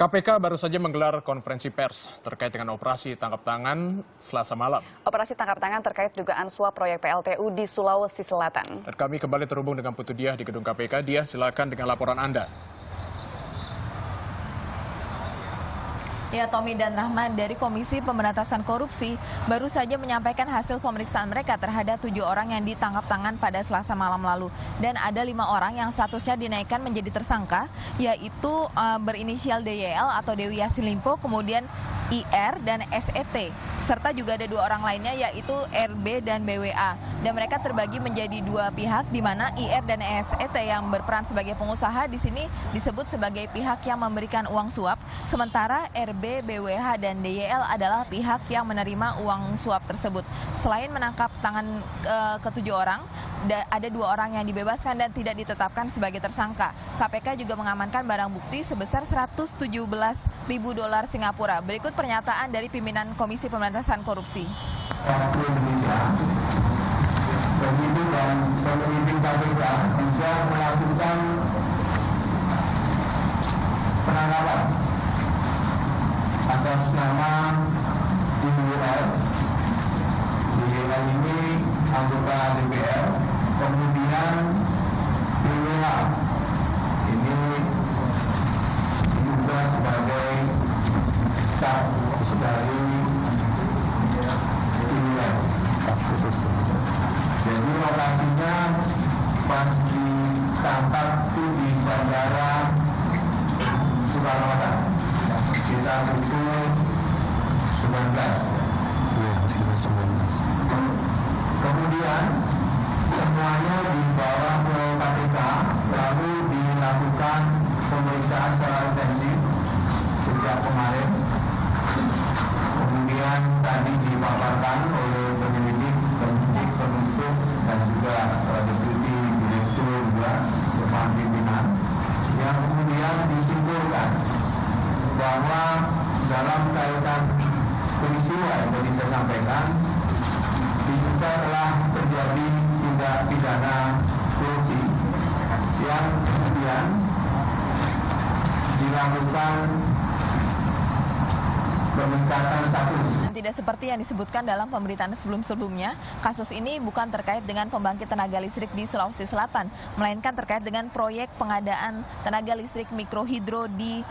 KPK baru saja menggelar konferensi pers terkait dengan operasi tangkap tangan Selasa malam. Operasi tangkap tangan terkait dugaan suap proyek PLTU di Sulawesi Selatan. Dan kami kembali terhubung dengan Putu Diah di gedung KPK. Diah, silakan dengan laporan Anda. Ya, Tommy dan Rahman dari Komisi Pemberantasan Korupsi baru saja menyampaikan hasil pemeriksaan mereka terhadap 7 orang yang ditangkap tangan pada Selasa malam lalu. Dan ada 5 orang yang statusnya dinaikkan menjadi tersangka, yaitu berinisial DYL atau Dewi Yassin Limpo, kemudian IR dan SET. Serta juga ada 2 orang lainnya yaitu RB dan BWA. Dan mereka terbagi menjadi 2 pihak, di mana IR dan SET yang berperan sebagai pengusaha di sini disebut sebagai pihak yang memberikan uang suap, sementara RB, BWH, dan DYL adalah pihak yang menerima uang suap tersebut. Selain menangkap tangan ke-7 orang, ada 2 orang yang dibebaskan dan tidak ditetapkan sebagai tersangka. KPK juga mengamankan barang bukti sebesar $117.000 Singapura. Berikut pernyataan dari pimpinan Komisi Pemberantasan Korupsi. Indonesia, penyidik dan pemimpin KPK bisa melakukan penangkapan atas nama DYL. DYL ini anggota DPR, kemudian BWH ini juga sebagai staf dari DYL. Jadi lokasinya pas ditangkap itu di Bandara Soekarno-Hatta sekitar pukul 19. Kemudian semuanya dibawa ke KPK, lalu dilakukan pemeriksaan secara intensif sejak kemarin. Kemudian tadi dipaparkan oleh penyidik, penuntut, dan juga deputi direktur juga depan pimpinan, yang kemudian disimpulkan bahwa dalam kaitan peristiwa yang tadi saya sampaikan, diduga telah terjadi tindak pidana korupsi yang kemudian dilakukan peningkatan status. Tidak seperti yang disebutkan dalam pemberitaan sebelum-sebelumnya, kasus ini bukan terkait dengan pembangkit tenaga listrik di Sulawesi Selatan, melainkan terkait dengan proyek pengadaan tenaga listrik mikrohidro di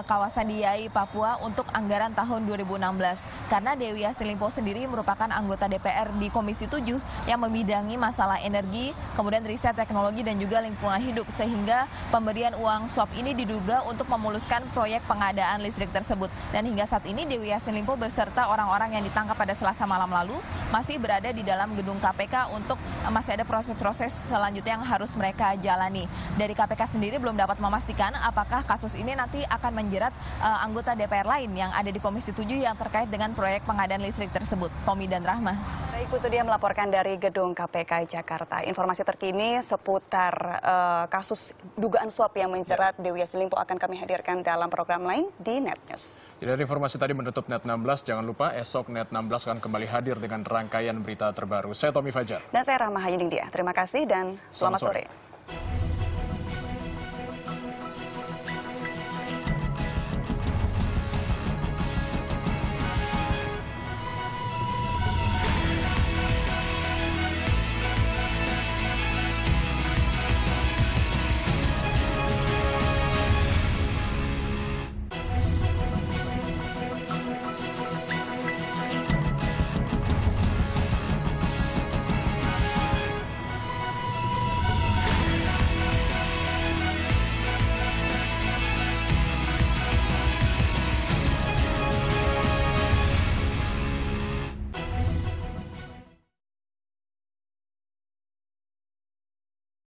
kawasan Diai, Papua untuk anggaran tahun 2016. Karena Dewi Yassin Limpo sendiri merupakan anggota DPR di Komisi 7 yang membidangi masalah energi, kemudian riset teknologi dan juga lingkungan hidup, sehingga pemberian uang suap ini diduga untuk memuluskan proyek pengadaan listrik tersebut. Dan hingga saat ini Dewi Yassin Limpo beserta orang-orang yang ditangkap pada Selasa malam lalu masih berada di dalam gedung KPK untuk masih ada proses-proses selanjutnya yang harus mereka jalani. Dari KPK sendiri belum dapat memastikan apakah kasus ini nanti akan menjerat anggota DPR lain yang ada di Komisi 7 yang terkait dengan proyek pengadaan listrik tersebut. Tommy dan Rahma. Baik, Putu Diah melaporkan dari gedung KPK Jakarta. Informasi terkini seputar kasus dugaan suap yang menjerat Dewi Yassin Limpo akan kami hadirkan dalam program lain di Net News. Dari informasi tadi menutup Net 16, jangan lupa esok Net 16 akan kembali hadir dengan rangkaian berita terbaru. Saya Tommy Fajar. Dan saya Rahma Hayuding Dia. Terima kasih dan selamat sore.